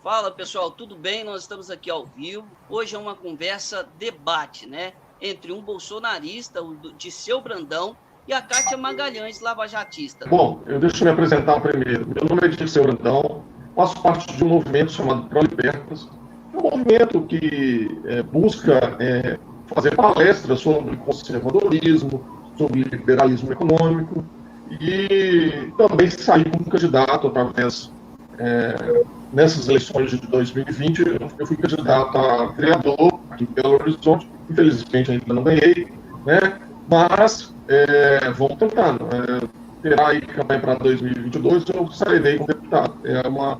Fala, pessoal, tudo bem? Nós estamos aqui ao vivo. Hoje é uma conversa debate, né? Entre um bolsonarista, o Dirceu Brandão, e a Kátia Magalhães, lavajatista. Bom, deixa eu me apresentar primeiro. Meu nome é Dirceu Brandão, faço parte de um movimento chamado Prolibertas. É um movimento que busca fazer palestras sobre conservadorismo, sobre liberalismo econômico e também sair como candidato através, nessas eleições de 2020, eu fui candidato a vereador aqui em Belo Horizonte, infelizmente ainda não ganhei, né? Mas vamos tentando. Terá aí campanha para 2022, eu sairei como deputado. É uma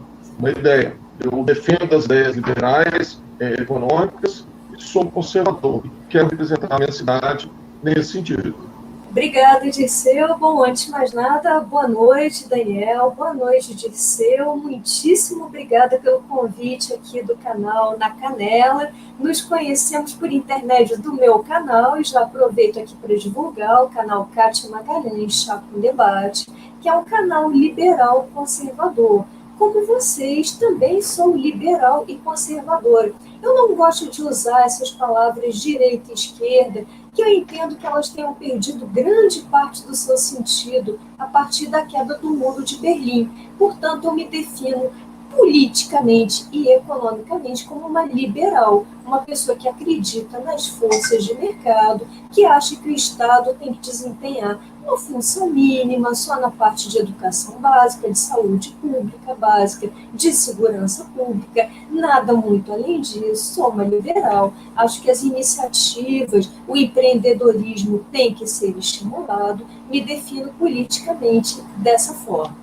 ideia. Eu defendo as ideias liberais, econômicas, e sou conservador. E quero representar a minha cidade nesse sentido. Obrigada, Dirceu. Bom, antes de mais nada, boa noite, Daniel. Boa noite, Dirceu. Muitíssimo obrigada pelo convite aqui do canal Na Canela. Nos conhecemos por intermédio do meu canal e já aproveito aqui para divulgar o canal Kátia Magalhães Chá com Debate, que é um canal liberal conservador. Como vocês, também sou liberal e conservadora. Eu não gosto de usar essas palavras direita e esquerda, que eu entendo que elas tenham perdido grande parte do seu sentido a partir da queda do Muro de Berlim. Portanto, eu me defino politicamente e economicamente como uma liberal, uma pessoa que acredita nas forças de mercado, que acha que o Estado tem que desempenhar uma função mínima só na parte de educação básica, de saúde pública básica, de segurança pública, nada muito além disso. Sou uma liberal, acho que as iniciativas, o empreendedorismo tem que ser estimulado, me defino politicamente dessa forma.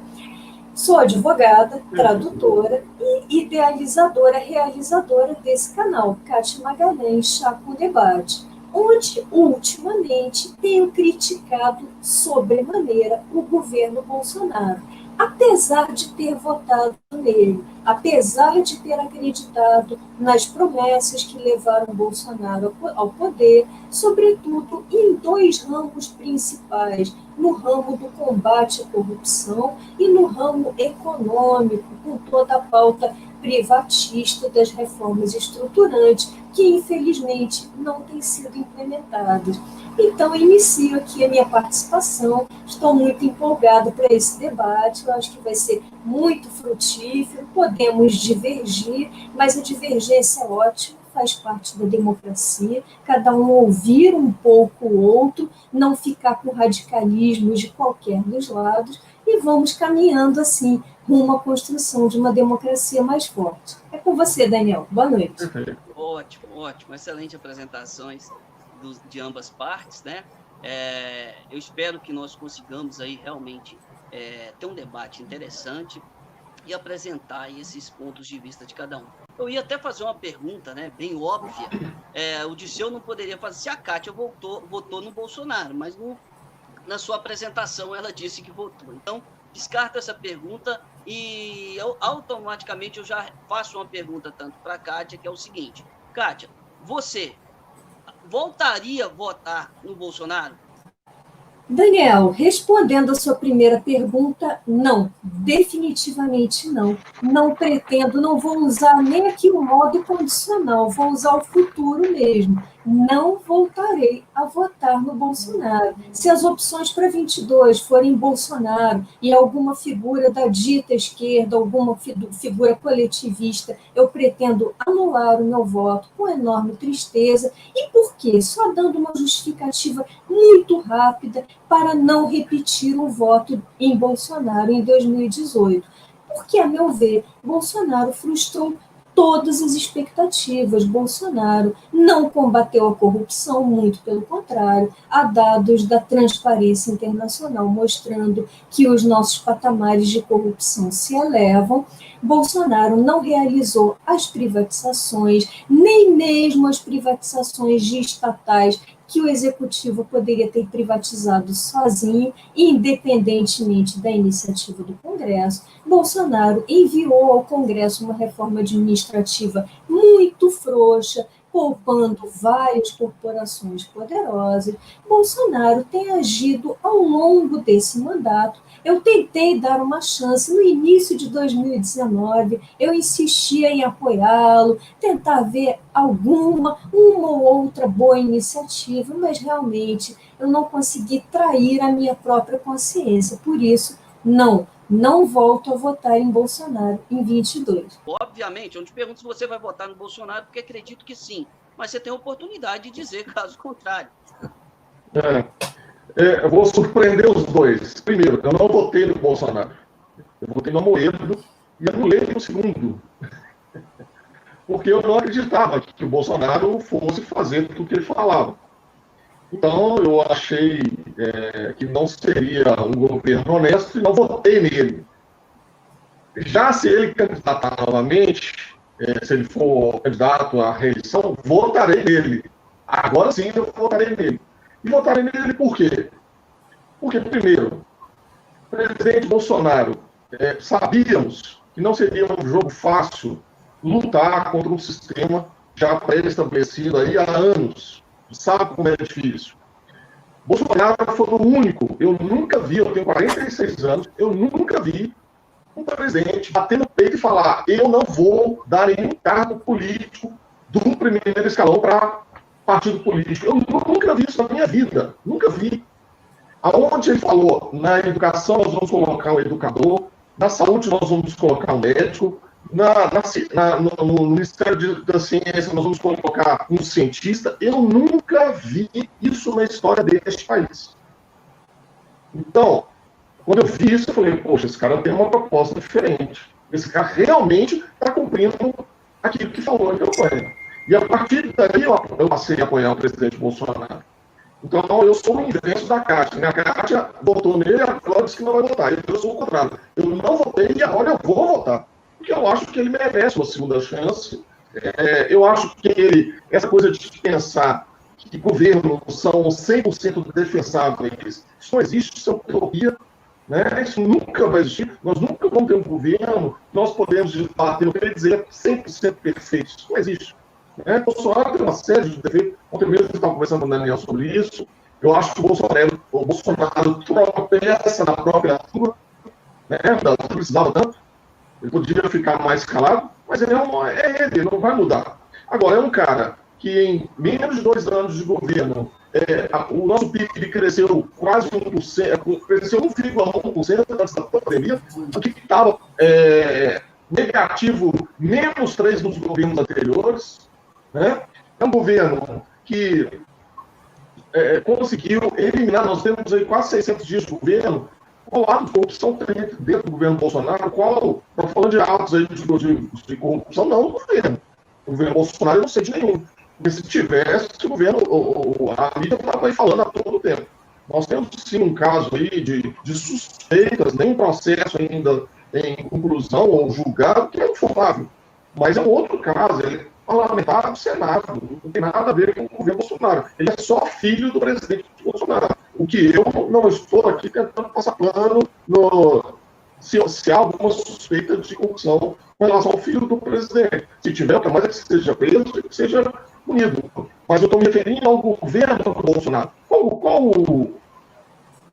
Sou advogada, tradutora e idealizadora, realizadora desse canal, Kátia Magalhães Chá com Debate, onde, ultimamente, tenho criticado sobremaneira o governo Bolsonaro, apesar de ter votado nele, apesar de ter acreditado nas promessas que levaram Bolsonaro ao poder, sobretudo em dois ramos principais, no ramo do combate à corrupção e no ramo econômico, com toda a pauta privatista das reformas estruturantes, que infelizmente não têm sido implementadas. Então, inicio aqui a minha participação, estou muito empolgada para esse debate, eu acho que vai ser muito frutífero, podemos divergir, mas a divergência é ótima, faz parte da democracia, cada um ouvir um pouco o outro, não ficar com radicalismos de qualquer dos lados, e vamos caminhando assim rumo à construção de uma democracia mais forte. É com você, Daniel. Boa noite. Ótimo, ótimo. Excelente apresentações de ambas partes, né? Eu espero que nós consigamos aí realmente ter um debate interessante e apresentar aí esses pontos de vista de cada um. Eu ia até fazer uma pergunta, né, bem óbvia. O Dirceu não poderia fazer se a Kátia votou no Bolsonaro, mas na sua apresentação ela disse que votou. Então, descarta essa pergunta e automaticamente eu já faço uma pergunta tanto para a Kátia, que é o seguinte. Kátia, você voltaria a votar no Bolsonaro? Daniel, respondendo a sua primeira pergunta, não, definitivamente não. Não pretendo, não vou usar nem aqui o modo condicional, vou usar o futuro mesmo. Não voltarei a votar no Bolsonaro. Se as opções para 22 forem Bolsonaro e alguma figura da dita esquerda, alguma figura coletivista, eu pretendo anular o meu voto com enorme tristeza. E por quê? Só dando uma justificativa muito rápida para não repetir o voto em Bolsonaro em 2018. Porque, a meu ver, Bolsonaro frustrou todas as expectativas. Bolsonaro não combateu a corrupção, muito pelo contrário. Há dados da Transparência Internacional mostrando que os nossos patamares de corrupção se elevam. Bolsonaro não realizou as privatizações, nem mesmo as privatizações de estatais que o executivo poderia ter privatizado sozinho, independentemente da iniciativa do Congresso. Bolsonaro enviou ao Congresso uma reforma administrativa muito frouxa, poupando várias corporações poderosas. Bolsonaro tem agido ao longo desse mandato. Eu tentei dar uma chance no início de 2019, eu insistia em apoiá-lo, tentar ver uma ou outra boa iniciativa, mas realmente eu não consegui trair a minha própria consciência. Por isso, não volto a votar em Bolsonaro em 22. Obviamente, eu não te pergunto se você vai votar no Bolsonaro, porque acredito que sim, mas você tem a oportunidade de dizer caso contrário. Eu vou surpreender os dois. Primeiro, eu não votei no Bolsonaro. Eu votei no Amoedo e anulei no segundo. Porque eu não acreditava que o Bolsonaro fosse fazer tudo o que ele falava. Então, eu achei que não seria um governo honesto e não votei nele. Já se ele candidatar novamente, se ele for candidato à reeleição, votarei nele. Agora sim eu votarei nele. E votarei nele por quê? Porque, primeiro, o presidente Bolsonaro, sabíamos que não seria um jogo fácil lutar contra um sistema já pré-estabelecido aí há anos. Sabe como é difícil. Bolsonaro foi o único, eu nunca vi, eu tenho 46 anos, eu nunca vi um presidente bater no peito e falar: eu não vou dar nenhum cargo político do primeiro escalão para partido político. Eu nunca vi isso na minha vida, nunca vi. Aonde ele falou, na educação nós vamos colocar um educador, na saúde nós vamos colocar um médico, no Ministério da Ciência nós vamos colocar um cientista. Eu nunca vi isso na história deste país. Então, quando eu vi isso, eu falei: poxa, esse cara tem uma proposta diferente. Esse cara realmente está cumprindo aquilo que falou na campanha. E a partir daí eu passei a apoiar o presidente Bolsonaro. Então, eu sou o inverso da Kátia. A Kátia votou nele, agora disse que não vai votar. Eu sou o contrário. Eu não votei e agora eu vou votar. Porque eu acho que ele merece uma segunda chance. Eu acho que essa coisa de pensar que governos são 100% defensáveis, isso não existe, isso é uma teoria. Né? Isso nunca vai existir. Nós nunca vamos ter um governo que nós podemos bater no pé e dizer 100% perfeito. Isso não existe. Bolsonaro tem uma série de defeitos. Ontem mesmo eu estava conversando com o Daniel sobre isso. Eu acho que o Bolsonaro tropeça na própria rua, não precisava tanto. Ele poderia ficar mais calado, mas ele ele não vai mudar. Agora, é um cara que em menos de 2 anos de governo, o nosso PIB cresceu quase 1%, cresceu 1,1% antes da pandemia, o que estava negativo menos 3 nos governos anteriores. Né? É um governo que conseguiu eliminar, nós temos aí quase 600 dias de governo. Qual lado de corrupção tem dentro do governo Bolsonaro? Estou falando de atos aí de corrupção, não no governo. O governo Bolsonaro eu não sei de nenhum. Porque se tivesse, o governo, a mídia estava aí falando a todo tempo. Nós temos sim um caso aí de suspeitas, nem processo ainda em conclusão ou julgado, que é informável. Mas é um outro caso, ele é parlamentar do Senado, não tem nada a ver com o governo Bolsonaro. Ele é só filho do presidente Bolsonaro. O que eu não estou aqui tentando passar plano se há alguma suspeita de corrupção com relação ao filho do presidente. Se tiver, o que mais é que seja preso e que seja punido. Mas eu estou me referindo ao governo do Bolsonaro.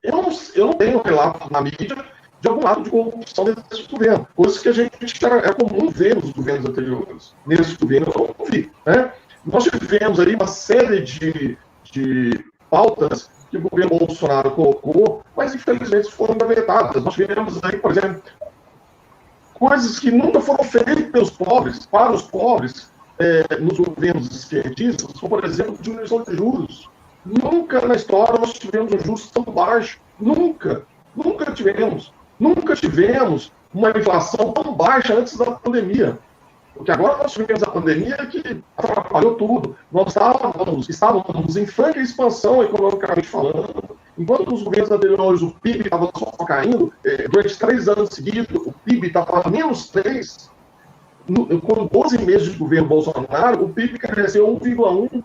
Eu não tenho relato na mídia de algum lado de corrupção desse governo. Coisas que a gente é comum ver nos governos anteriores. Nesse governo eu não vi. Né? Nós tivemos aí uma série de pautas que o governo Bolsonaro colocou, mas infelizmente foram engavetadas. Nós tivemos aí, por exemplo, coisas que nunca foram feitas pelos pobres, para os pobres, nos governos esquerdistas, como, por exemplo, diminuição de juros. Nunca na história nós tivemos um juros tão baixo. Nunca tivemos. Nunca tivemos uma inflação tão baixa antes da pandemia. Porque agora nós tivemos a pandemia que atrapalhou tudo. Nós estávamos em franca expansão economicamente falando. Enquanto nos governos anteriores o PIB estava só caindo, durante 3 anos seguidos o PIB estava menos 3. Com 12 meses de governo Bolsonaro, o PIB cresceu 1,1.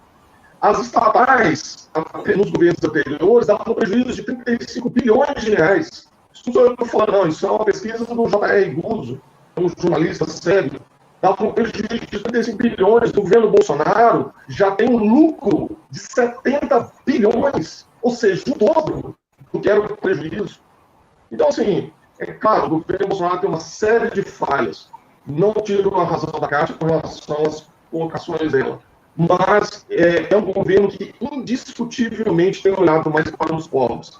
As estatais, nos governos anteriores, davam prejuízo de 35 bilhões de reais. Isso não estou falando, não. Isso é uma pesquisa do J.R. Guzzo, um jornalista sério. Estava um prejuízo de 35 bilhões. O governo Bolsonaro já tem um lucro de 70 bilhões, ou seja, o dobro do que era o prejuízo. Então, assim, é claro, o governo Bolsonaro tem uma série de falhas. Não tiro a razão da Caixa com relação às colocações dela. Mas é um governo que indiscutivelmente tem olhado mais para os povos.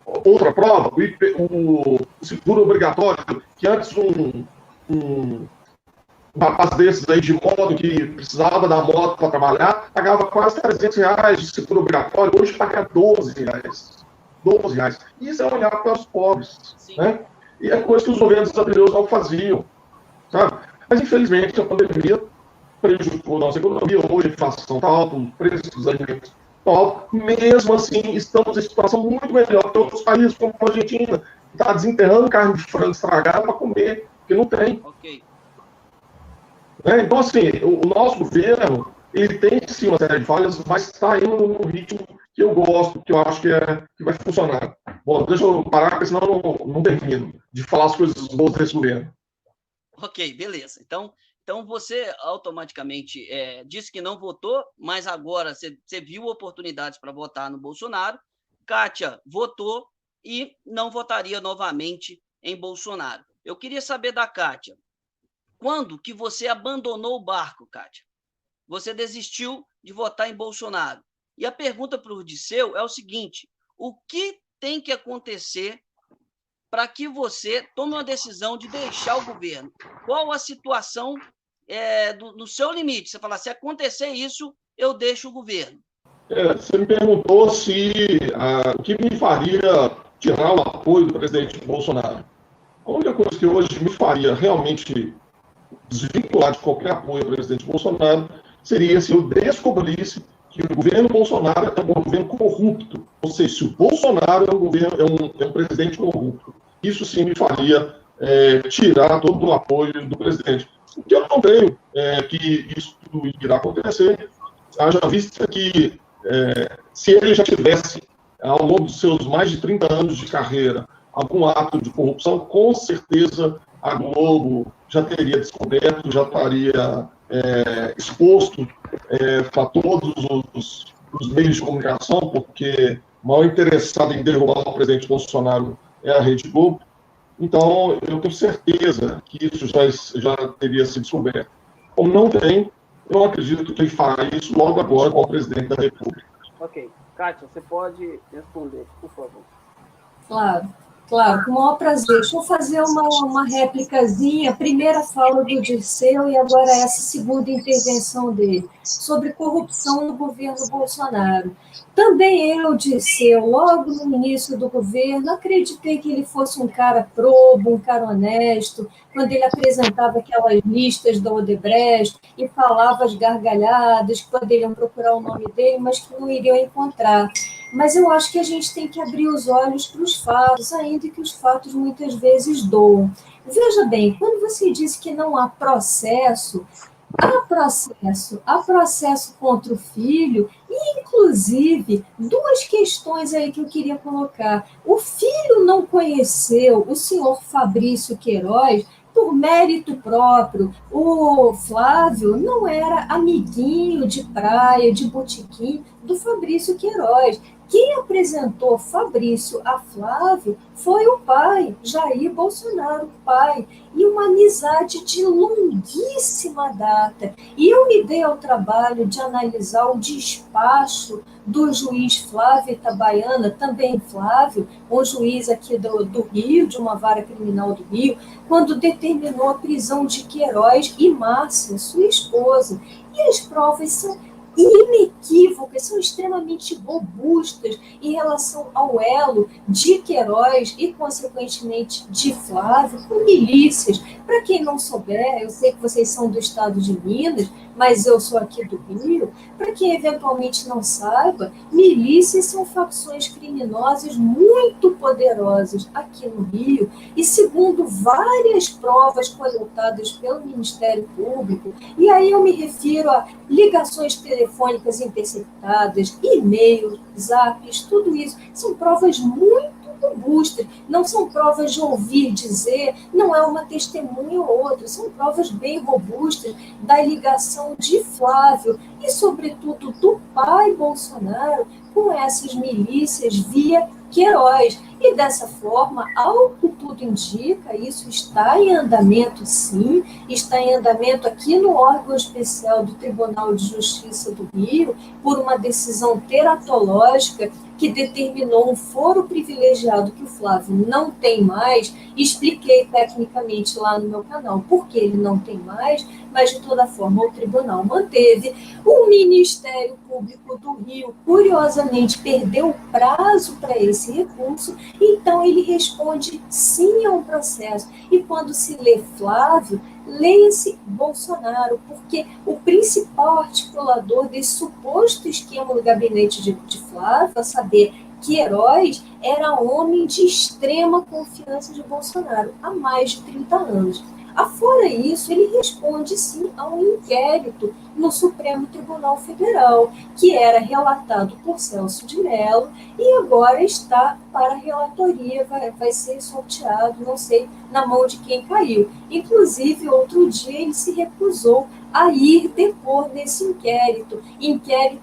Outra prova, o seguro obrigatório, que antes um rapaz desses aí de moto, que precisava da moto para trabalhar, pagava quase R$300 de seguro obrigatório, hoje paga R$12. R$12. Isso é olhar para os pobres. Né? E é coisa que os governos anteriores não faziam. Sabe? Mas, infelizmente, a pandemia prejudicou a nossa economia. Hoje a inflação está alta, o preço dos alimentos está alto. Mesmo assim, estamos em situação muito melhor que outros países, como a Argentina. Está desenterrando carne de frango estragada para comer, porque não tem. Ok. Então, assim, o nosso governo, ele tem sim uma série de falhas, mas está indo num ritmo que eu gosto, que eu acho que vai funcionar. Bom, deixa eu parar, porque senão eu não termino de falar as coisas boas desse governo. Ok, beleza. Então você automaticamente disse que não votou, mas agora você viu oportunidades para votar no Bolsonaro. Kátia votou e não votaria novamente em Bolsonaro. Eu queria saber da Kátia, quando que você abandonou o barco, Kátia? Você desistiu de votar em Bolsonaro. E a pergunta para o Disseu é o seguinte: o que tem que acontecer para que você tome uma decisão de deixar o governo? Qual a situação do seu limite? Você fala, se acontecer isso, eu deixo o governo. Você me perguntou o que me faria tirar o apoio do presidente Bolsonaro. A única coisa que hoje me faria realmente desvincular de qualquer apoio ao presidente Bolsonaro seria se eu descobrisse que o governo Bolsonaro é um governo corrupto. Ou seja, se o Bolsonaro é um presidente corrupto. Isso sim me faria tirar todo o apoio do presidente. Porque eu não creio que isso irá acontecer. Haja vista que se ele já tivesse, ao longo dos seus mais de 30 anos de carreira, algum ato de corrupção, com certeza a Globo já teria descoberto, já estaria exposto para todos os meios de comunicação, porque o maior interessado em derrubar o presidente Bolsonaro é a Rede Globo. Então, eu tenho certeza que isso já teria sido descoberto. Como não tem, eu não acredito que ele fará isso logo agora com o presidente da República. Ok. Kátia, você pode responder, por favor. Claro, com o maior prazer. Deixa eu fazer uma réplicazinha. Primeira fala do Dirceu e agora essa segunda intervenção dele, sobre corrupção no governo Bolsonaro. Também eu, Dirceu, logo no início do governo, acreditei que ele fosse um cara probo, um cara honesto, quando ele apresentava aquelas listas da Odebrecht e falava as gargalhadas, que poderiam procurar o nome dele, mas que não iriam encontrar. Mas eu acho que a gente tem que abrir os olhos para os fatos, ainda que os fatos muitas vezes doam. Veja bem, quando você disse que não há processo, há processo contra o filho, e, inclusive, duas questões aí que eu queria colocar. O filho não conheceu o senhor Fabrício Queiroz por mérito próprio. O Flávio não era amiguinho de praia, de botequim do Fabrício Queiroz. Quem apresentou Fabrício a Flávio foi o pai, Jair Bolsonaro, pai, e uma amizade de longuíssima data. E eu me dei ao trabalho de analisar o despacho do juiz Flávio Itabaiana, também Flávio, um juiz aqui do Rio, de uma vara criminal do Rio, quando determinou a prisão de Queiroz e Márcia, sua esposa. E as provas são inequívocas, são extremamente robustas em relação ao elo de Queiroz e, consequentemente, de Flávio com milícias. Para quem não souber, eu sei que vocês são do estado de Minas, mas eu sou aqui do Rio. Para quem eventualmente não saiba, milícias são facções criminosas muito poderosas aqui no Rio e, segundo várias provas coletadas pelo Ministério Público, e aí eu me refiro a ligações telefônicas interceptadas, e-mails, zaps, tudo isso, são provas muito robustas, não são provas de ouvir dizer, não é uma testemunha ou outra, são provas bem robustas da ligação de Flávio e, sobretudo, do pai Bolsonaro com essas milícias via Queiroz. E dessa forma, ao que tudo indica, isso está em andamento, sim, está em andamento aqui no órgão especial do Tribunal de Justiça do Rio, por uma decisão teratológica que determinou um foro privilegiado que o Flávio não tem mais. Expliquei tecnicamente lá no meu canal por que ele não tem mais, mas de toda forma o tribunal manteve. O Ministério Público do Rio, curiosamente, perdeu o prazo para esse recurso, então ele responde sim a um processo. E quando se lê Flávio, leia-se Bolsonaro, porque o principal articulador desse suposto esquema do gabinete de Flávio, a saber, Queiroz, era homem de extrema confiança de Bolsonaro há mais de 30 anos. Afora isso, ele responde sim a um inquérito no Supremo Tribunal Federal, que era relatado por Celso de Mello e agora está para relatoria, vai ser sorteado, não sei, na mão de quem caiu. Inclusive, outro dia ele se recusou a ir depor nesse inquérito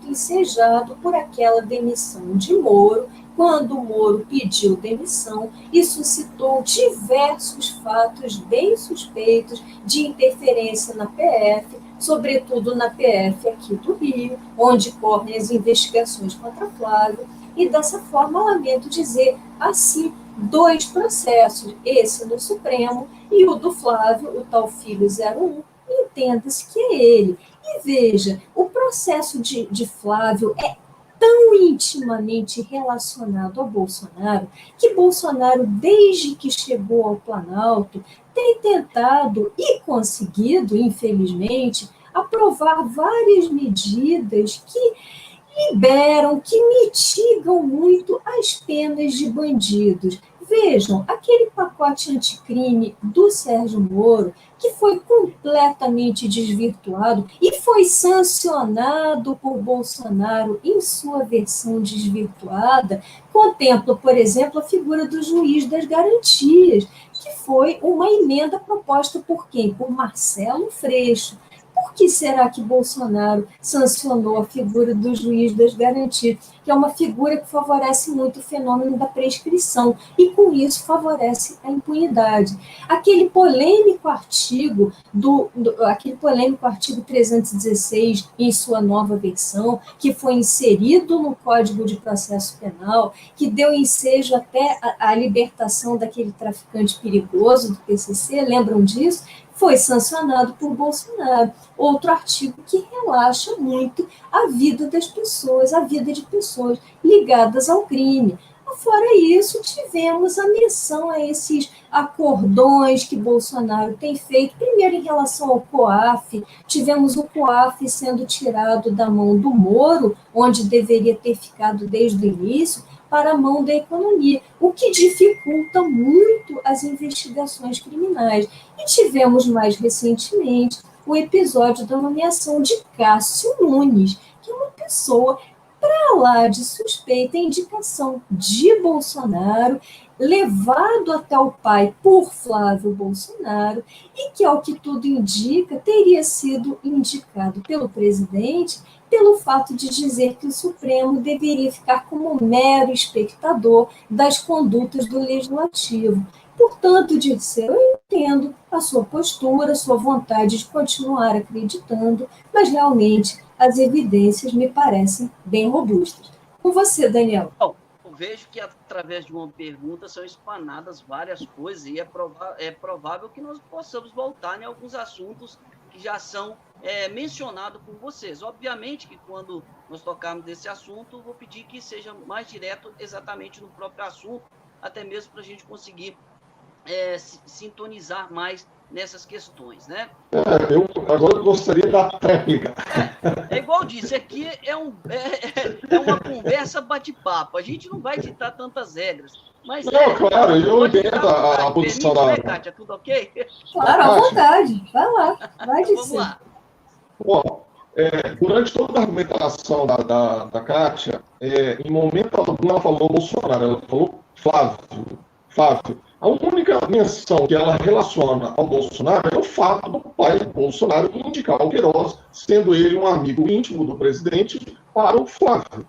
ensejado por aquela demissão de Moro, quando o Moro pediu demissão e suscitou diversos fatos bem suspeitos de interferência na PF, sobretudo na PF aqui do Rio, onde correm as investigações contra Flávio, e dessa forma, lamento dizer, assim, 2 processos, esse no Supremo e o do Flávio, o tal filho 01, entenda-se que é ele. E veja, o processo de Flávio é tão intimamente relacionado ao Bolsonaro, que Bolsonaro, desde que chegou ao Planalto, tem tentado e conseguido, infelizmente, aprovar várias medidas que liberam, que mitigam muito as penas de bandidos. Vejam, aquele pacote anticrime do Sérgio Moro, que foi completamente desvirtuado e foi sancionado por Bolsonaro em sua versão desvirtuada, contempla, por exemplo, a figura do juiz das garantias, que foi uma emenda proposta por quem? Por Marcelo Freixo. Por que será que Bolsonaro sancionou a figura do juiz das garantias, que é uma figura que favorece muito o fenômeno da prescrição e, com isso, favorece a impunidade? Aquele polêmico artigo aquele polêmico artigo 316, em sua nova versão, que foi inserido no Código de Processo Penal, que deu ensejo até a libertação daquele traficante perigoso do PCC, lembram disso? Foi sancionado por Bolsonaro. Outro artigo que relaxa muito a vida das pessoas, a vida de pessoas ligadas ao crime. Fora isso, tivemos a menção a esses acordões que Bolsonaro tem feito. Primeiro, em relação ao COAF, tivemos o COAF sendo tirado da mão do Moro, onde deveria ter ficado desde o início, para a mão da economia, o que dificulta muito as investigações criminais. E tivemos mais recentemente o episódio da nomeação de Cássio Nunes, que é uma pessoa para lá de suspeita, indicação de Bolsonaro, levado até o pai por Flávio Bolsonaro, e que, ao que tudo indica, teria sido indicado pelo presidente pelo fato de dizer que o Supremo deveria ficar como mero espectador das condutas do Legislativo. Portanto, Dirceu, eu entendo a sua postura, a sua vontade de continuar acreditando, mas realmente as evidências me parecem bem robustas. Com você, Daniel. Bom, eu vejo que através de uma pergunta são explanadas várias coisas e é provável que nós possamos voltar em alguns assuntos que já são mencionados por vocês. Obviamente que quando nós tocarmos nesse assunto, vou pedir que seja mais direto exatamente no próprio assunto, até mesmo para a gente conseguir sintonizar mais nessas questões, né? Eu agora gostaria da técnica. É igual eu disse, aqui é uma conversa bate-papo. A gente não vai ditar tantas regras. Mas não, claro, eu entendo a posição da... Kátia, tudo ok? Claro, à vontade. Vai lá, vai dizer. Vamos lá. Bom, durante toda a argumentação da Kátia, em momento algum ela falou Bolsonaro, ela falou Flávio, a única menção que ela relaciona ao Bolsonaro é o fato do pai Bolsonaro indicar o Queiroz, sendo ele um amigo íntimo do presidente, para o Flávio.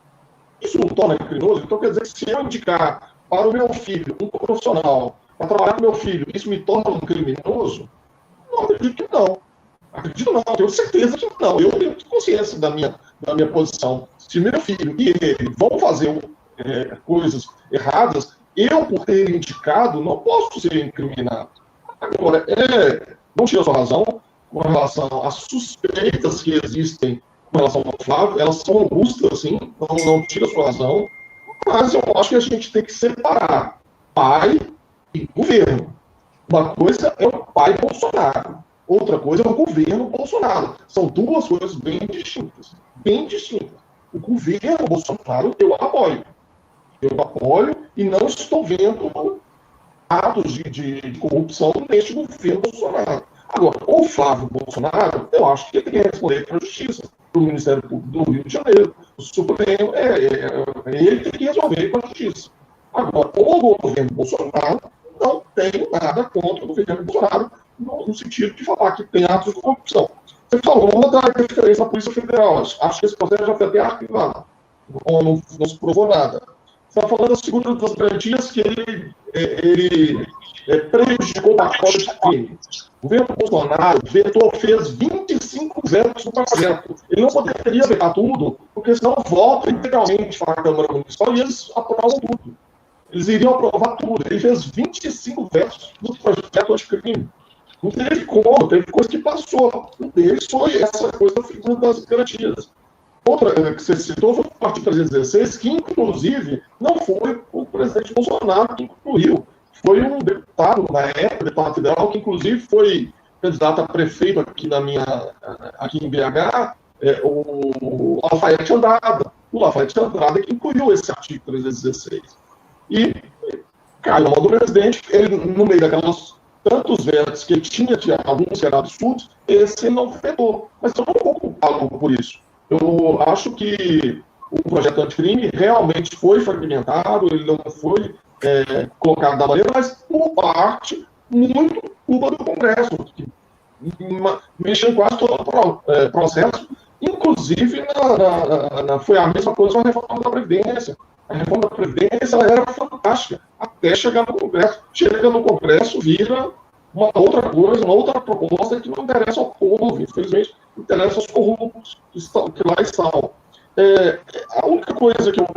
Isso não torna criminoso? Então, quer dizer que se eu indicar para o meu filho um profissional, para trabalhar com meu filho, isso me torna um criminoso? Não, acredito que não. Acredito não, tenho certeza que não. Eu tenho consciência da minha posição. Se meu filho e ele vão fazer coisas erradas, eu, por ter indicado, não posso ser incriminado. Agora, não tira sua razão com relação às suspeitas que existem com relação ao Flávio, elas são robustas, sim, não tira sua razão, mas eu acho que a gente tem que separar pai e governo. Uma coisa é o pai Bolsonaro, outra coisa é o governo Bolsonaro. São duas coisas bem distintas. Bem distintas. O governo Bolsonaro eu apoio. E não estou vendo atos de corrupção neste governo Bolsonaro. Agora, o Flávio Bolsonaro, eu acho que ele tem que responder para a Justiça, para o Ministério Público do Rio de Janeiro, o Supremo, ele tem que resolver com a Justiça. Agora, o governo Bolsonaro não tem nada contra o governo Bolsonaro, no sentido de falar que tem atos de corrupção. Você falou da interferência na Polícia Federal. Acho que esse processo já foi até arquivado. Não se provou nada. Você está falando da segunda das garantias que ele prejudicou o pacote de crime. O governo Bolsonaro fez 25 vetos no projeto. Ele não poderia vetar tudo, porque senão volta integralmente para a Câmara Municipal e eles aprovam tudo. Eles iriam aprovar tudo. Ele fez 25 vetos no projeto anticrime. Não teve como, teve coisa que passou. Um deles foi essa coisa da segunda das garantias. Outra que você citou foi o artigo 316, que inclusive não foi o presidente Bolsonaro que incluiu. Foi um deputado, na época, deputado federal, que inclusive foi candidato a prefeito aqui em BH, o Lafayette Andrada. O Lafayette Andrada que incluiu esse artigo 316. E caiu na mão do presidente, ele, no meio daquelas tantos vetos que ele tinha alguns que eram absurdos, esse não vetou. Mas eu não vou culpá-lo por isso. Eu acho que o projeto anticrime realmente foi fragmentado, ele não foi colocado da maneira, mas por parte muito culpa do Congresso, que mexeu em quase todo o processo, inclusive foi a mesma coisa com a reforma da Previdência. A reforma da Previdência ela era fantástica, até chegar no Congresso. Chega no Congresso, vira uma outra coisa, uma outra proposta que não interessa ao povo, infelizmente, interessa aos corruptos que lá estão. A única coisa que eu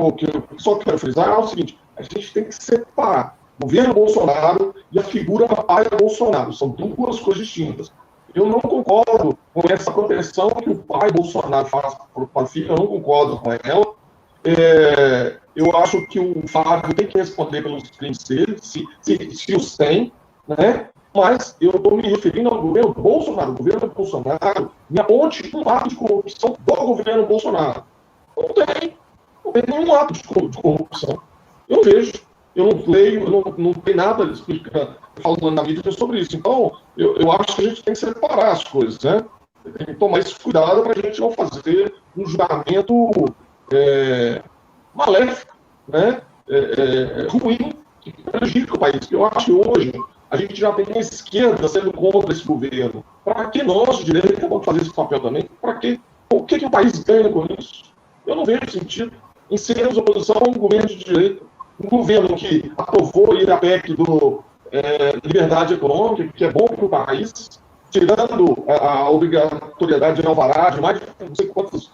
só quero frisar é o seguinte: a gente tem que separar o governo Bolsonaro e a figura pai Bolsonaro. São duas coisas distintas. Eu não concordo com essa proteção que o pai Bolsonaro faz para o filho, eu não concordo com ela. Eu acho que o Flávio tem que responder pelos crimes dele, se os tem, né? Mas eu estou me referindo ao governo Bolsonaro. O governo Bolsonaro me aponte um ato de corrupção do governo Bolsonaro. Não tem nenhum ato de corrupção. Eu não vejo, eu não leio, não tem nada falando na mídia sobre isso. Então, eu acho que a gente tem que separar as coisas, né? Tem que tomar esse cuidado para a gente não fazer um julgamento maléfico, né? Ruim, que prejudica o país. Eu acho que hoje a gente já tem a esquerda sendo contra esse governo. Para que nós, de direita, vamos fazer esse papel também? Para quê? O que o país ganha com isso? Eu não vejo sentido em sermos oposição a um governo de direita. Um governo que aprovou a PEC do liberdade econômica, que é bom para o país, tirando a obrigatoriedade de alvará de mais de não sei quantas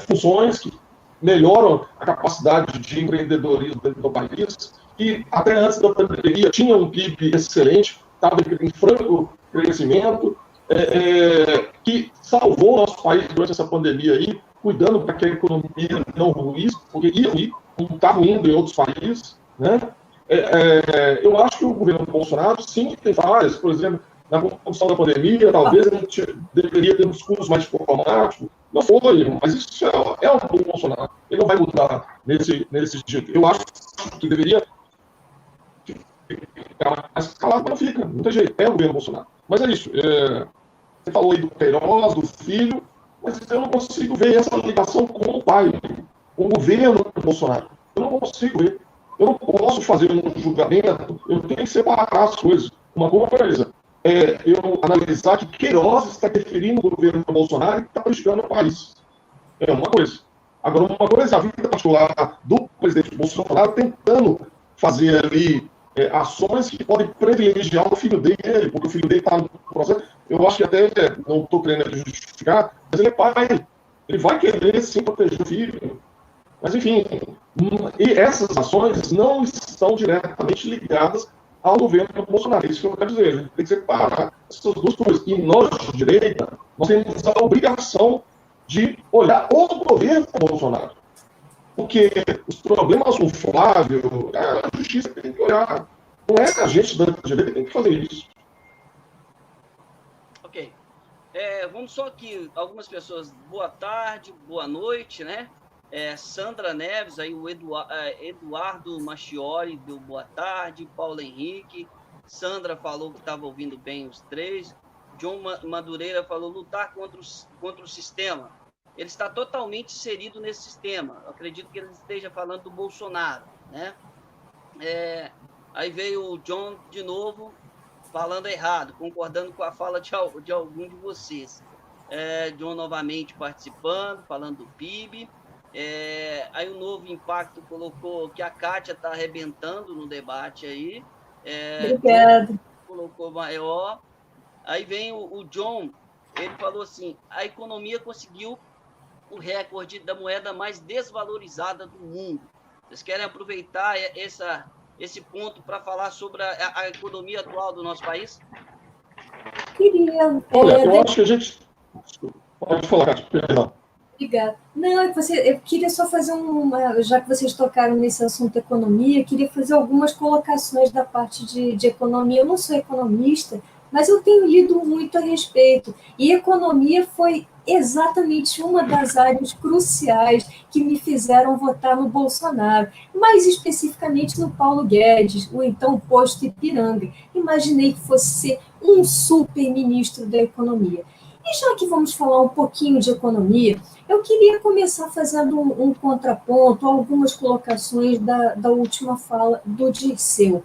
funções que melhoram a capacidade de empreendedorismo dentro do país, e até antes da pandemia tinha um PIB excelente, estava em franco crescimento, que salvou o nosso país durante essa pandemia aí, cuidando para que a economia não ruísse, porque ia ruir, como está ruindo em outros países, né? Eu acho que o governo Bolsonaro, sim, tem falhas, por exemplo, na condução da pandemia, talvez a gente deveria ter um discurso mais diplomático. Não foi, mas isso é o Bolsonaro. Ele não vai mudar nesse jeito. Eu acho que deveria ficar mais calado, mas não fica. Não tem jeito. É o governo Bolsonaro. Mas é isso. Você falou aí do Queiroz, do filho, mas eu não consigo ver essa ligação com o pai, com o governo Bolsonaro. Eu não consigo ver. eu não posso fazer um julgamento, eu tenho que separar as coisas. Uma coisa eu analisar que Queiroz está interferindo no governo Bolsonaro e está prejudicando o país. É uma coisa. Agora, uma coisa é a vida particular do presidente Bolsonaro tentando fazer ali ações que podem privilegiar o filho dele, porque o filho dele está no processo. Eu acho que até, não estou querendo justificar, mas ele é pai. Ele vai querer sim proteger o filho. Mas, enfim, e essas ações não estão diretamente ligadas ao governo Bolsonaro. É isso que eu quero dizer. A gente tem que separar essas duas coisas. E nós, de direita, nós temos a obrigação de olhar o governo Bolsonaro. Porque os problemas com o Flávio, a justiça tem que olhar. Não é a gente da direita que tem que fazer isso. Ok. Vamos só aqui, algumas pessoas, boa tarde, boa noite, né? Sandra Neves, aí o Eduardo Machiori deu boa tarde, Paulo Henrique, Sandra falou que estava ouvindo bem os três, John Madureira falou lutar contra o sistema. Ele está totalmente inserido nesse sistema. Eu acredito que ele esteja falando do Bolsonaro, né? Aí veio o John de novo falando errado, concordando com a fala de algum de vocês. John novamente participando, falando do PIB. Aí o Novo Impacto colocou que a Kátia está arrebentando no debate aí. Obrigada. Colocou maior. Aí vem o John, ele falou assim, a economia conseguiu o recorde da moeda mais desvalorizada do mundo. Vocês querem aproveitar esse ponto para falar sobre a economia atual do nosso país? Queria... Olha, eu acho que a gente... Pode falar, Kátia, perdão. Obrigada. Não, eu queria só fazer já que vocês tocaram nesse assunto economia, queria fazer algumas colocações da parte de economia. Eu não sou economista, mas eu tenho lido muito a respeito. E economia foi exatamente uma das áreas cruciais que me fizeram votar no Bolsonaro, mais especificamente no Paulo Guedes, o então posto Ipiranga. Imaginei que fosse ser um super ministro da economia. E já que vamos falar um pouquinho de economia, eu queria começar fazendo um contraponto, algumas colocações da última fala do Dirceu.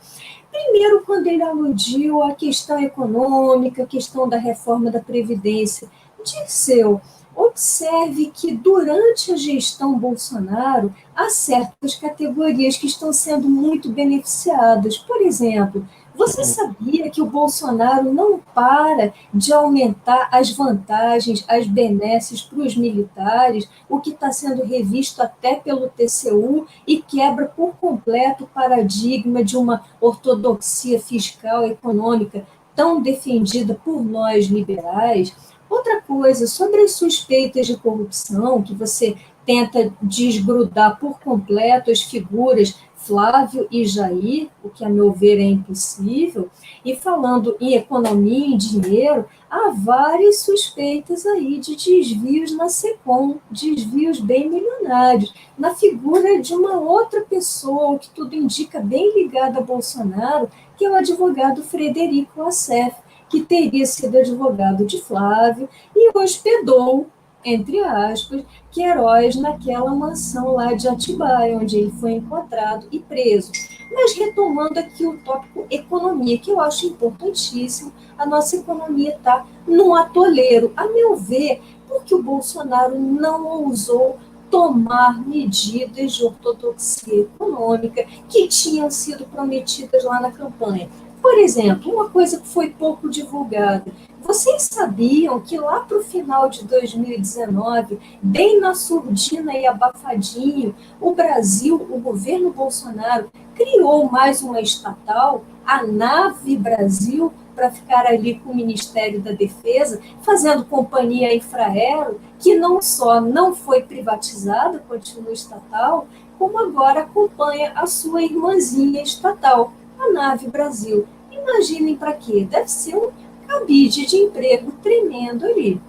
Primeiro, quando ele aludiu à questão econômica, a questão da reforma da Previdência. Dirceu, observe que durante a gestão Bolsonaro, há certas categorias que estão sendo muito beneficiadas. Por exemplo, você sabia que o Bolsonaro não para de aumentar as vantagens, as benesses para os militares, o que está sendo revisto até pelo TCU e quebra por completo o paradigma de uma ortodoxia fiscal e econômica tão defendida por nós liberais? Outra coisa, sobre as suspeitas de corrupção, que você tenta desgrudar por completo as figuras Flávio e Jair, o que, a meu ver, é impossível, e falando em economia e dinheiro, há várias suspeitas aí de desvios na SECOM, desvios bem milionários, na figura de uma outra pessoa, que tudo indica bem ligada a Bolsonaro, que é o advogado Frederico Assef, que teria sido advogado de Flávio e hospedou, entre aspas, Queiroz naquela mansão lá de Atibaia, onde ele foi encontrado e preso. Mas retomando aqui o tópico economia, que eu acho importantíssimo, a nossa economia está num atoleiro, a meu ver, porque o Bolsonaro não ousou tomar medidas de ortodoxia econômica que tinham sido prometidas lá na campanha. Por exemplo, uma coisa que foi pouco divulgada. Vocês sabiam que lá para o final de 2019, bem na surdina e abafadinho, o Brasil, o governo Bolsonaro, criou mais uma estatal, a Nave Brasil, para ficar ali com o Ministério da Defesa, fazendo companhia à Infraero, que não só não foi privatizada, continua estatal, como agora acompanha a sua irmãzinha estatal, a Nave Brasil. Imaginem para quê? Deve ser um cabide de emprego tremendo ali.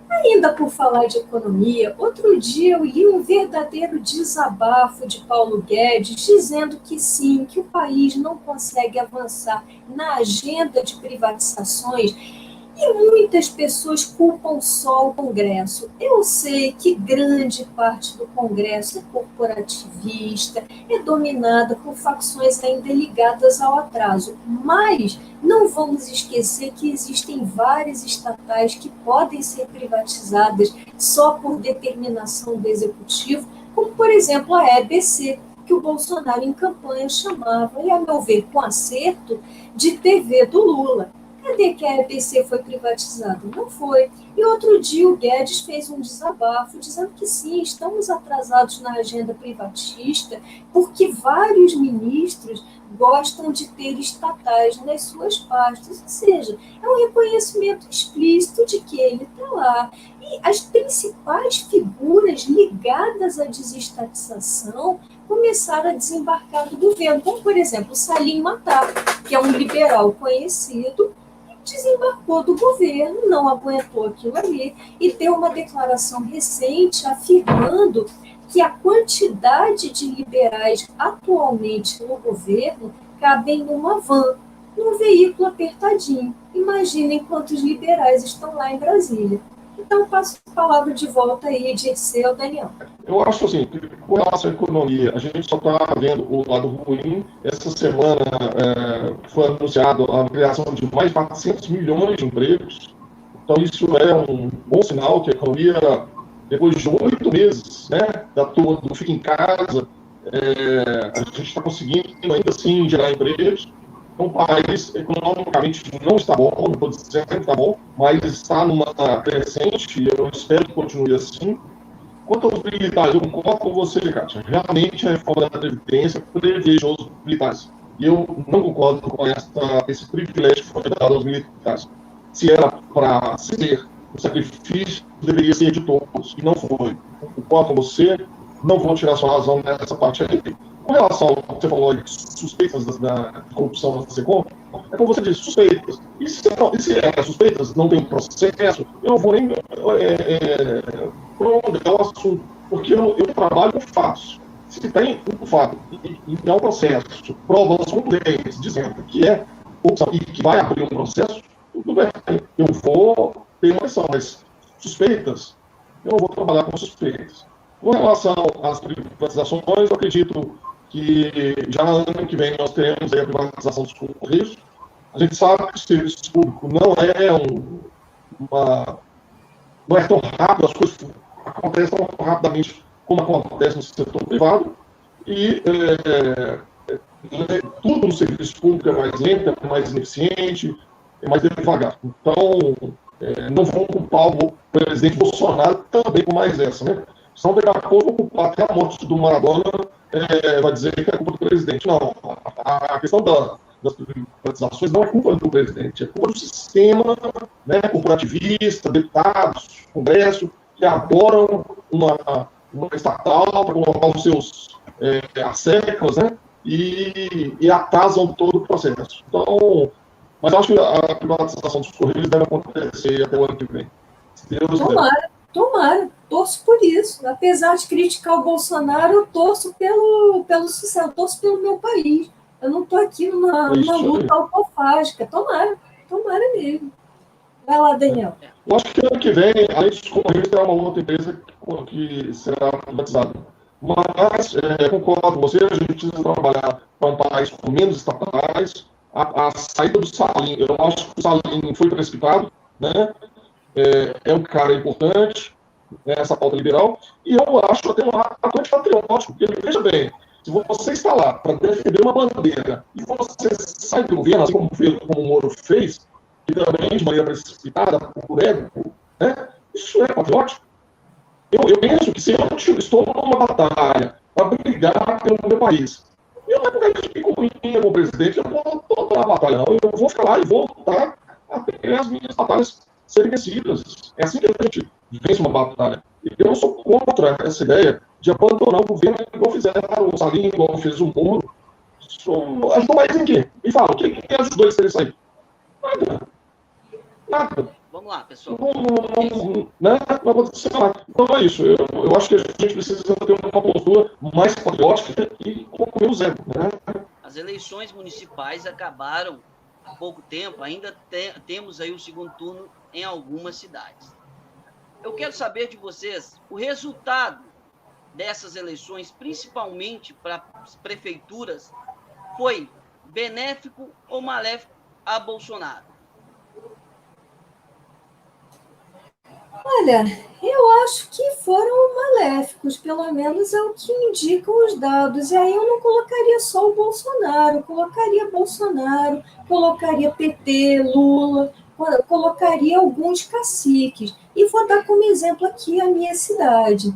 Ainda por falar de economia, outro dia eu li um verdadeiro desabafo de Paulo Guedes, dizendo que sim, que o país não consegue avançar na agenda de privatizações E muitas pessoas culpam só o Congresso. Eu sei que grande parte do Congresso é corporativista, é dominada por facções ainda ligadas ao atraso, mas não vamos esquecer que existem várias estatais que podem ser privatizadas só por determinação do Executivo, como, por exemplo, a EBC, que o Bolsonaro em campanha chamava, e a meu ver com acerto, de TV do Lula. Cadê que a EBC foi privatizada? Não foi. E outro dia o Guedes fez um desabafo dizendo que sim, estamos atrasados na agenda privatista porque vários ministros gostam de ter estatais nas suas pastas. Ou seja, é um reconhecimento explícito de que ele está lá. E as principais figuras ligadas à desestatização começaram a desembarcar do governo, como, por exemplo, Salim Matar, que é um liberal conhecido, desembarcou do governo, não aguentou aquilo ali e deu uma declaração recente afirmando que a quantidade de liberais atualmente no governo cabe em uma van, num veículo apertadinho. Imaginem quantos liberais estão lá em Brasília. Então, passo a palavra de volta aí, Dirceu, Daniel. Eu acho assim, que com relação à economia, a gente só está vendo o lado ruim. Essa semana foi anunciado a criação de mais de 400 milhões de empregos. Então, isso é um bom sinal que a economia, depois de 8 meses, né, da turma do fica em casa, a gente está conseguindo ainda assim gerar empregos. O país economicamente não está bom, não estou dizendo que está bom, mas está numa crescente e eu espero que continue assim. Quanto aos militares, eu concordo com você, Kátia. Realmente a reforma da Previdência privilegiou os militares. E eu não concordo com esse privilégio que foi dado aos militares. Se era para ser o sacrifício, deveria ser de todos, e não foi. Eu concordo com você, não vou tirar sua razão nessa parte aí. Com relação ao que você falou de suspeitas da corrupção da SECOM, é como você disse, suspeitas. E se é suspeitas, não tem processo, eu não vou nem prolongar o assunto, porque eu trabalho com fatos. Se tem um fato e é um processo, provas contundentes, dizendo que é corrupção e que vai abrir um processo, tudo bem, eu vou ter uma questão, mas suspeitas, eu não vou trabalhar com suspeitas. Com relação às privatizações, eu acredito que já no ano que vem nós teremos aí a privatização dos Correios. A gente sabe que o serviço público não é tão rápido, as coisas acontecem tão rapidamente como acontece no setor privado, e tudo no serviço público é mais lento, é mais ineficiente, é mais devagar. Então, não vão culpar o presidente Bolsonaro também por mais essa, né? Senão, daqui a pouco, culpar até a morte do Maradona vai dizer que é culpa do presidente. Não, a questão das privatizações não é culpa do presidente, é culpa do sistema, né, corporativista, deputados, Congresso, que adoram uma estatal para colocar os seus asseclas, né, e atrasam todo o processo. Então, mas eu acho que a privatização dos Correios deve acontecer até o ano que vem. Se Deus Tomara, torço por isso. Apesar de criticar o Bolsonaro, eu torço pelo sucesso, eu torço pelo meu país. Eu não estou aqui numa luta autofágica. Tomara mesmo. Vai lá, Daniel. Eu acho que ano que vem, além dos Correios, terá uma outra empresa que será privatizada. Mas, concordo com você, a gente precisa trabalhar para um país com menos estatais. A saída do Salim, eu acho que o Salim foi precipitado, né? É um cara importante, né, essa pauta liberal, e eu acho até um ato antipatriótico, porque, veja bem, se você está lá para defender uma bandeira e você sai do governo, assim como o Moro fez, e também de maneira precipitada, por ego, né, isso é patriótico. Eu penso que se eu estou numa batalha para brigar pelo meu país, eu não vou ficar picuinha com o presidente, eu não vou na batalha, não. Eu vou ficar lá e vou lutar até as minhas batalhas serem vencidas. É assim que a gente vence uma batalha. Eu não sou contra essa ideia de abandonar o governo igual fizeram o Salim, igual fez o Moro. Ajudou mais em quê? Me fala, o que ajudou eles a terem saído? Nada. Vamos lá, pessoal. Não aconteceu nada. Então é isso. Eu acho que a gente precisa ter uma postura mais patriótica e concluir o zero. Né? As eleições municipais acabaram há pouco tempo, ainda temos aí o segundo turno em algumas cidades. Eu quero saber de vocês o resultado dessas eleições, principalmente para as prefeituras, foi benéfico ou maléfico a Bolsonaro? Olha, eu acho que foram maléficos, pelo menos é o que indicam os dados. E aí eu não colocaria só o Bolsonaro, colocaria PT, Lula, colocaria alguns caciques. E vou dar como exemplo aqui a minha cidade.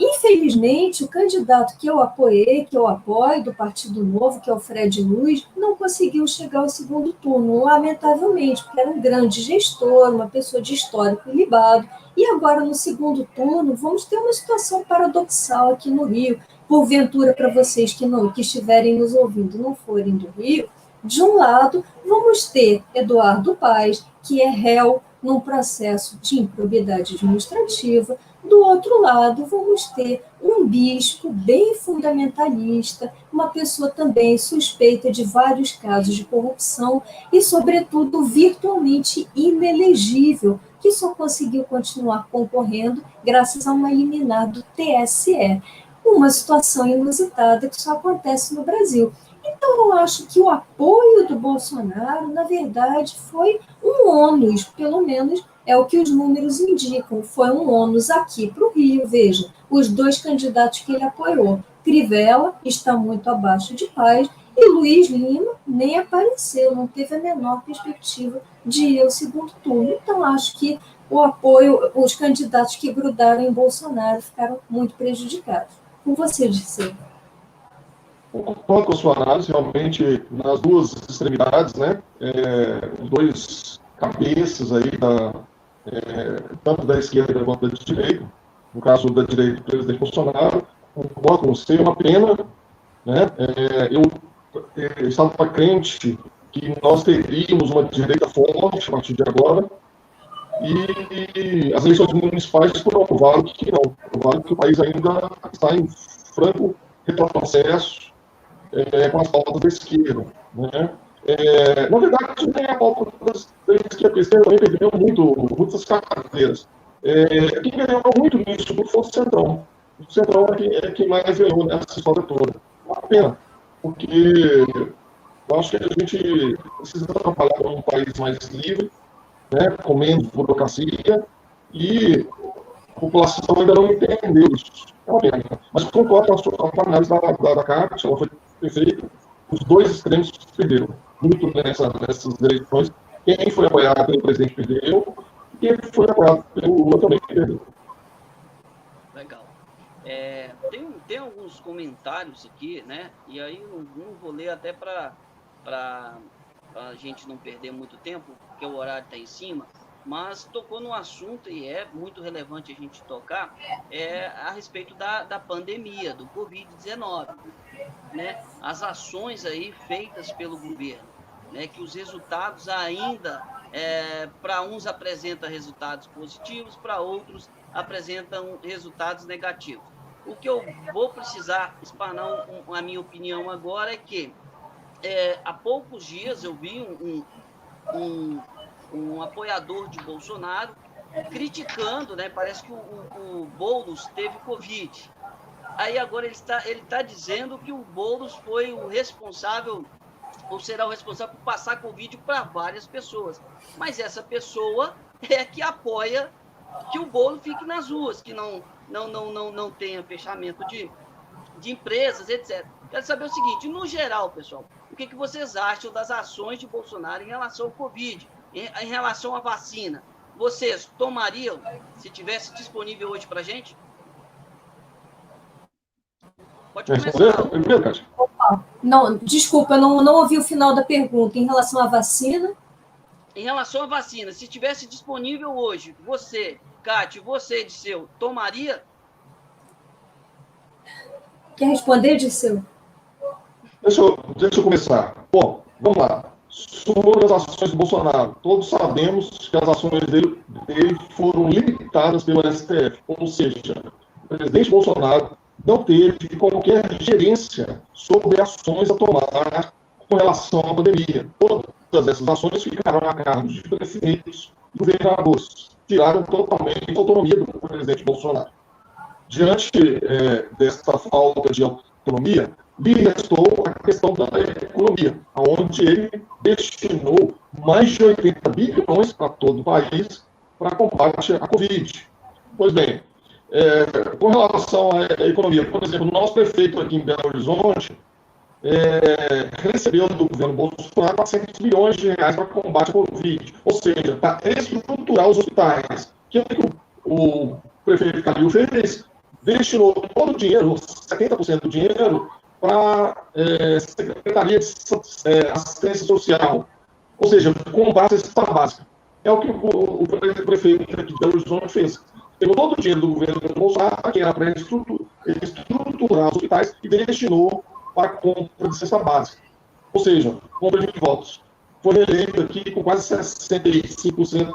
Infelizmente, o candidato que eu apoiei, que eu apoio, do Partido Novo, que é o Fred Luz, não conseguiu chegar ao segundo turno, lamentavelmente, porque era um grande gestor, uma pessoa de histórico ilibado. E agora, no segundo turno, vamos ter uma situação paradoxal aqui no Rio. Porventura, para vocês que estiverem nos ouvindo não forem do Rio, de um lado, vamos ter Eduardo Paes, que é réu num processo de improbidade administrativa. Do outro lado, vamos ter um bispo bem fundamentalista, uma pessoa também suspeita de vários casos de corrupção e, sobretudo, virtualmente inelegível, que só conseguiu continuar concorrendo graças a uma liminar do TSE. Uma situação inusitada que só acontece no Brasil. Então, eu acho que o apoio do Bolsonaro, na verdade, foi um ônus, pelo menos é o que os números indicam. Foi um ônus aqui para o Rio. Veja, os dois candidatos que ele apoiou. Crivella está muito abaixo de Paes e Luiz Lima nem apareceu, não teve a menor perspectiva de ir ao segundo turno. Então, acho que o apoio, os candidatos que grudaram em Bolsonaro ficaram muito prejudicados. Com você, Dirceu. Concordo com a sua análise, realmente, nas duas extremidades, né? Os dois cabeças aí, tanto da esquerda quanto da direita, no caso da direita, o presidente Bolsonaro, concordo com você, é uma pena, né? Eu estava crente que nós teríamos uma direita forte a partir de agora, e as eleições municipais provaram que não, provaram que o país ainda está em franco retrocesso, com as pautas da esquerda, né? Na verdade, nem a pauta da esquerda, a esquerda também perdeu muitas carteiras. Quem ganhou muito nisso foi o Centrão. O Centrão é quem mais ganhou nessa história toda. Uma pena, porque eu acho que a gente precisa trabalhar para um país mais livre, né, com menos burocracia, e a população ainda não entendeu isso. É uma pena. Mas concordo com a análise da Cátia, ela foi perfeita. Os dois extremos perderam muito nessas eleições. Quem foi apoiado pelo presidente perdeu, e quem foi apoiado pelo Lula também perdeu. Legal. Tem alguns comentários aqui, né? E aí não vou ler até para a gente não perder muito tempo, porque o horário está em cima, mas tocou num assunto, e é muito relevante a gente tocar, a respeito da pandemia, do Covid-19, né? As ações aí feitas pelo governo, né? Que os resultados ainda, para uns apresentam resultados positivos, para outros apresentam resultados negativos. O que eu vou precisar explanar a minha opinião agora é que há poucos dias eu vi um apoiador de Bolsonaro criticando, né? Parece que o Boulos teve Covid. Aí agora ele está dizendo que o Boulos foi o responsável, ou será o responsável por passar Covid para várias pessoas. Mas essa pessoa é que apoia que o Boulos fique nas ruas, que não tenha fechamento de empresas, etc. Quero saber o seguinte, no geral, pessoal, o que vocês acham das ações de Bolsonaro em relação ao Covid, em relação à vacina? Vocês tomariam, se tivesse disponível hoje para a gente? Pode começar. Não, desculpa, não ouvi o final da pergunta. Em relação à vacina? Em relação à vacina, se tivesse disponível hoje, você, Cátia, você, Dirceu, tomaria? Quer responder, Dirceu? Deixa eu começar. Bom, vamos lá. Sobre as ações do Bolsonaro, todos sabemos que as ações dele foram limitadas pelo STF, ou seja, o presidente Bolsonaro não teve qualquer gerência sobre ações a tomar com relação à pandemia. Todas essas ações ficaram a cargo de prefeitos e governadores, tiraram totalmente a autonomia do presidente Bolsonaro. Diante dessa falta de autonomia, lhe restou a questão da economia, onde ele destinou mais de 80 bilhões para todo o país para combate à Covid. Pois bem, com relação à economia, por exemplo, o nosso prefeito aqui em Belo Horizonte recebeu do governo Bolsonaro 400 milhões de reais para combate à Covid, ou seja, para estruturar os hospitais. O que o prefeito Calil fez? Destinou todo o dinheiro, 70% do dinheiro, para a Secretaria de Assistência Social, ou seja, combate à cesta básica. É o que o prefeito aqui de Belo Horizonte fez. Pegou todo o dinheiro do governo Bolsonaro, que era para estruturar os hospitais, e destinou para a compra de cesta básica. Ou seja, compra de votos. Foi eleito aqui com quase 65%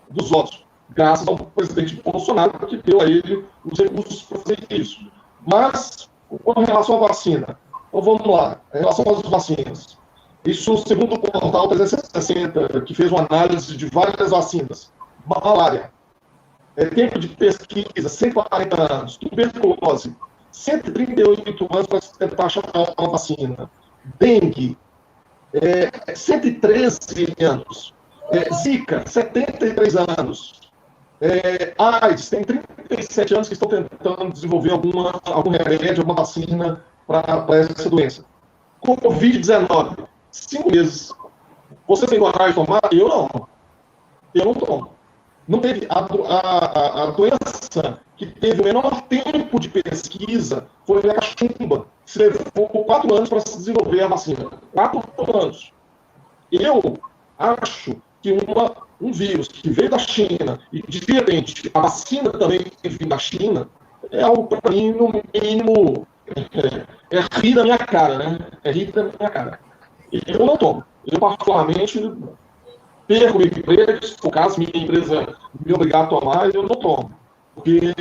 dos votos, graças ao presidente Bolsonaro, que deu a ele os recursos para fazer isso. Mas, com relação à vacina, então vamos lá, em relação às vacinas. Isso, segundo o portal 360, que fez uma análise de várias vacinas. Malária, tempo de pesquisa, 140 anos. Tuberculose, 138 anos para tentar achar uma vacina. Dengue, 113 anos. Zika, 73 anos. AIDS, tem 37 anos que estão tentando desenvolver algum remédio, alguma vacina para essa doença. Covid-19, 5 meses. Você tem coragem de tomar? Eu não. Eu não tomo. Não teve a doença que teve o menor tempo de pesquisa foi a cachumba. Se levou 4 anos para se desenvolver a vacina. 4 anos. Eu acho que um vírus que veio da China e, diferente, a vacina também que veio da China, é algo, para mim, no mínimo, rir da minha cara, né? É rir da minha cara. E eu não tomo. Eu, particularmente, perco meu emprego, se for caso, minha empresa me obrigar a tomar, eu não tomo. Porque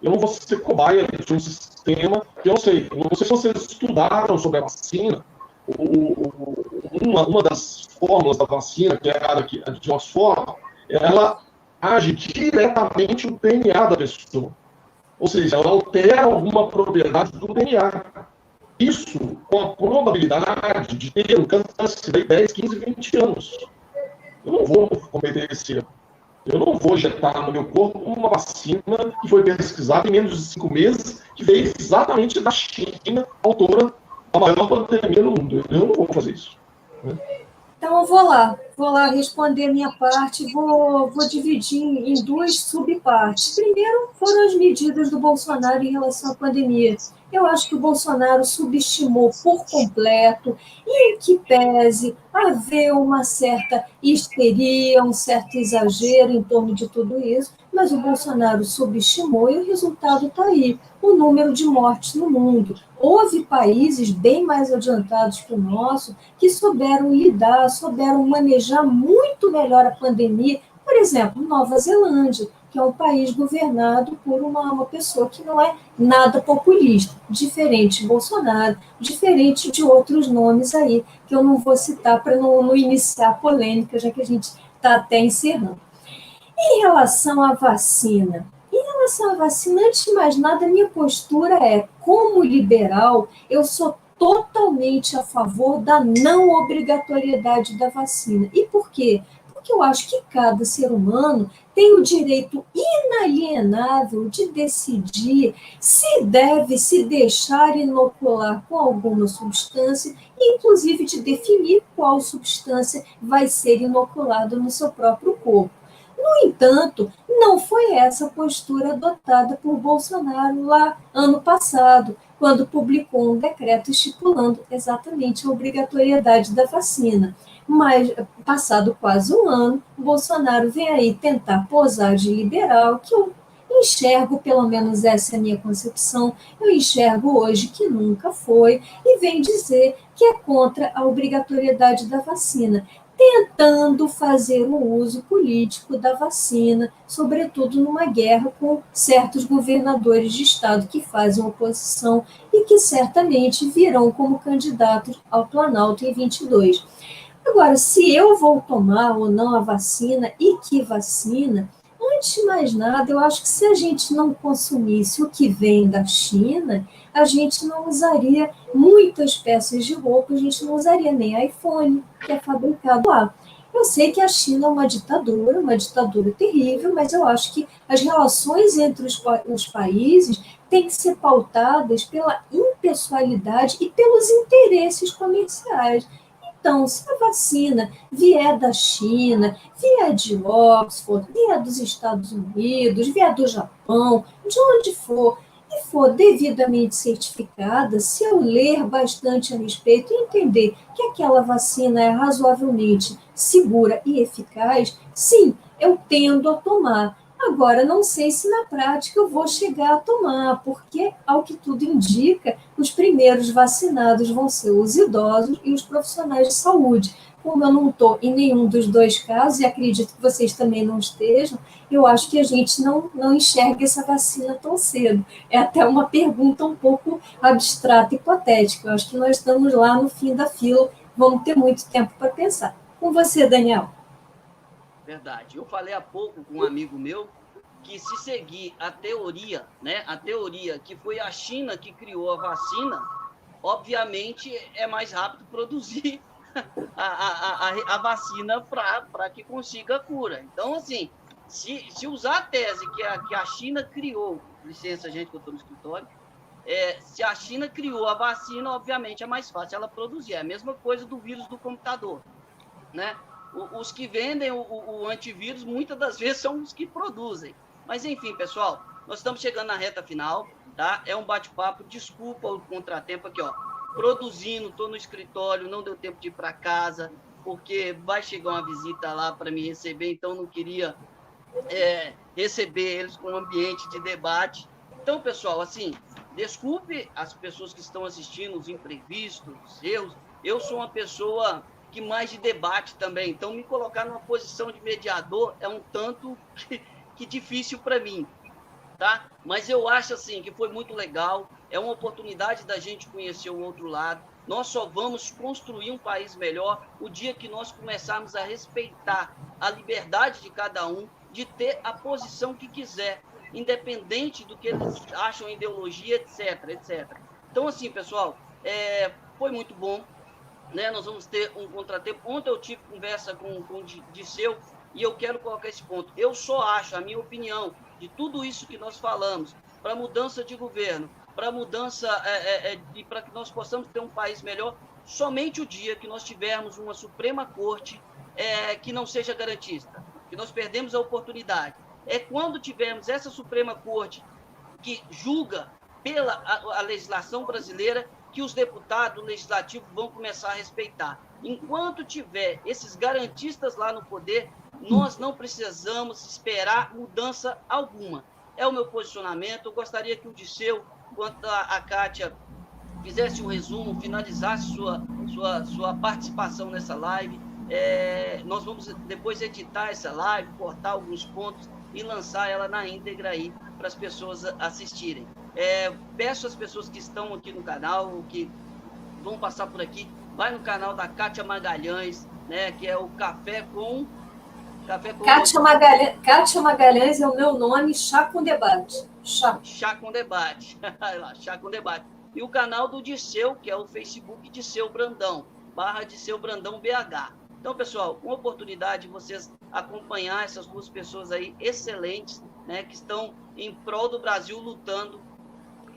eu não vou ser cobaia de um sistema que eu não sei. Não sei se vocês estudaram sobre a vacina. Uma das fórmulas da vacina, que é a de Oxford, ela age diretamente no DNA da pessoa. Ou seja, ela altera alguma propriedade do DNA. Isso com a probabilidade de ter um câncer de 10, 15, 20 anos. Eu não vou cometer esse erro. Eu não vou injetar no meu corpo uma vacina que foi pesquisada em menos de 5 meses, que veio exatamente da China, autora da maior pandemia no mundo. Eu não vou fazer isso. Né? Então, eu vou lá responder a minha parte, vou dividir em 2 subpartes. Primeiro, foram as medidas do Bolsonaro em relação à pandemia. Eu acho que o Bolsonaro subestimou por completo, e em que pese haver uma certa histeria, um certo exagero em torno de tudo isso, mas o Bolsonaro subestimou e o resultado está aí, o número de mortes no mundo. Houve países bem mais adiantados que o nosso que souberam lidar, souberam manejar muito melhor a pandemia. Por exemplo, Nova Zelândia, que é um país governado por uma pessoa que não é nada populista, diferente de Bolsonaro, diferente de outros nomes aí, que eu não vou citar para não iniciar a polêmica, já que a gente está até encerrando. Em relação à vacina, antes de mais nada, a minha postura é, como liberal, eu sou totalmente a favor da não obrigatoriedade da vacina. E por quê? Porque eu acho que cada ser humano tem o direito inalienável de decidir se deve se deixar inocular com alguma substância, inclusive de definir qual substância vai ser inoculada no seu próprio corpo. No entanto, não foi essa a postura adotada por Bolsonaro lá ano passado, quando publicou um decreto estipulando exatamente a obrigatoriedade da vacina. Mas, passado quase um ano, Bolsonaro vem aí tentar posar de liberal, que eu enxergo, pelo menos essa é a minha concepção, eu enxergo hoje que nunca foi, e vem dizer que é contra a obrigatoriedade da vacina. tentando fazer um uso político da vacina, sobretudo numa guerra com certos governadores de estado que fazem oposição e que certamente virão como candidatos ao Planalto em 22. Agora, se eu vou tomar ou não a vacina e que vacina, antes de mais nada, eu acho que se a gente não consumisse o que vem da China, a gente não usaria muitas peças de roupa, a gente não usaria nem iPhone, que é fabricado lá. Eu sei que a China é uma ditadura terrível, mas eu acho que as relações entre os países têm que ser pautadas pela impessoalidade e pelos interesses comerciais. Então, se a vacina vier da China, vier de Oxford, vier dos Estados Unidos, vier do Japão, de onde for, e for devidamente certificada, se eu ler bastante a respeito e entender que aquela vacina é razoavelmente segura e eficaz, sim, eu tendo a tomar. Agora, não sei se na prática eu vou chegar a tomar, porque, ao que tudo indica, os primeiros vacinados vão ser os idosos e os profissionais de saúde. Como eu não estou em nenhum dos dois casos, e acredito que vocês também não estejam, eu acho que a gente não enxerga essa vacina tão cedo. É até uma pergunta um pouco abstrata e hipotética. Eu acho que nós estamos lá no fim da fila, vamos ter muito tempo para pensar. Com você, Daniel. Verdade. Eu falei há pouco com um amigo meu que se seguir a teoria, né, a teoria que foi a China que criou a vacina, obviamente é mais rápido produzir a vacina para que consiga a cura. Então, assim, se usar a tese que a China criou, licença, gente, que eu estou no escritório, se a China criou a vacina, obviamente é mais fácil ela produzir. É a mesma coisa do vírus do computador, né? Os que vendem o antivírus, muitas das vezes, são os que produzem. Mas, enfim, pessoal, nós estamos chegando na reta final, tá? É um bate-papo, desculpa o contratempo aqui, ó. Produzindo, estou no escritório, não deu tempo de ir para casa, porque vai chegar uma visita lá para me receber, então não queria receber eles com um ambiente de debate. Então, pessoal, assim, desculpe as pessoas que estão assistindo, os imprevistos, os erros. Eu sou uma pessoa que mais de debate também, então me colocar numa posição de mediador é um tanto que difícil para mim, tá? Mas eu acho assim que foi muito legal, é uma oportunidade da gente conhecer o outro lado. Nós só vamos construir um país melhor o dia que nós começarmos a respeitar a liberdade de cada um de ter a posição que quiser, independente do que eles acham, ideologia, etc, etc. Então, assim, pessoal, foi muito bom. Né, nós vamos ter um contratempo. Ontem eu tive conversa com o Disseu e eu quero colocar esse ponto. Eu só acho, a minha opinião, de tudo isso que nós falamos, para mudança de governo, para mudança e para que nós possamos ter um país melhor, somente o dia que nós tivermos uma Suprema Corte que não seja garantista, que nós perdemos a oportunidade. É quando tivermos essa Suprema Corte que julga pela a legislação brasileira, que os deputados legislativos vão começar a respeitar. Enquanto tiver esses garantistas lá no poder, nós não precisamos esperar mudança alguma. É o meu posicionamento. Eu gostaria que o Disseu, quanto a Kátia, fizesse um resumo, finalizasse sua participação nessa live. Nós vamos depois editar essa live, cortar alguns pontos e lançar ela na íntegra aí para as pessoas assistirem. Peço às pessoas que estão aqui no canal, que vão passar por aqui, vai no canal da Kátia Magalhães, né, que é o Café com... Kátia Magalhães é o meu nome, Chá com Debate. Chá com Debate. Chá com Debate. E o canal do Disseu, que é o Facebook Disseu Brandão, /Disseu Brandão BH. Então, pessoal, uma oportunidade de vocês acompanhar essas duas pessoas aí excelentes, né, que estão em prol do Brasil lutando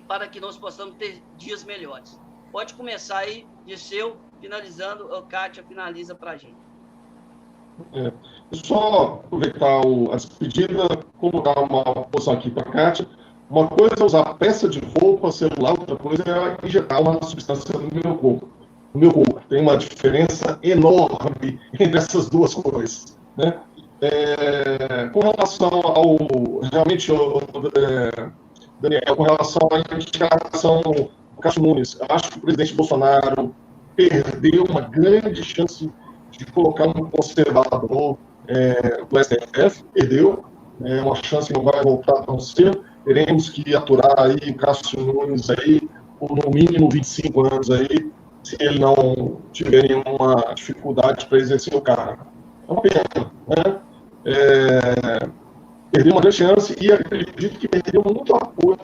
para que nós possamos ter dias melhores. Pode começar aí, Disseu, finalizando, a Kátia finaliza para a gente. Só aproveitar a despedida, colocar uma posição aqui para a Kátia. Uma coisa é usar peça de roupa, celular, outra coisa é injetar uma substância no meu corpo. Tem uma diferença enorme entre essas duas coisas, né? Com relação ao... Realmente, Daniel, com relação à indicação do Cássio Nunes, acho que o presidente Bolsonaro perdeu uma grande chance de colocar um conservador do STF, perdeu, é uma chance que não vai voltar tão cedo. Teremos que aturar aí o Cássio Nunes aí por no mínimo 25 anos aí, se ele não tiver nenhuma dificuldade para exercer o cargo. É uma pena, né? Perdeu uma grande chance e acredito que perdeu muito apoio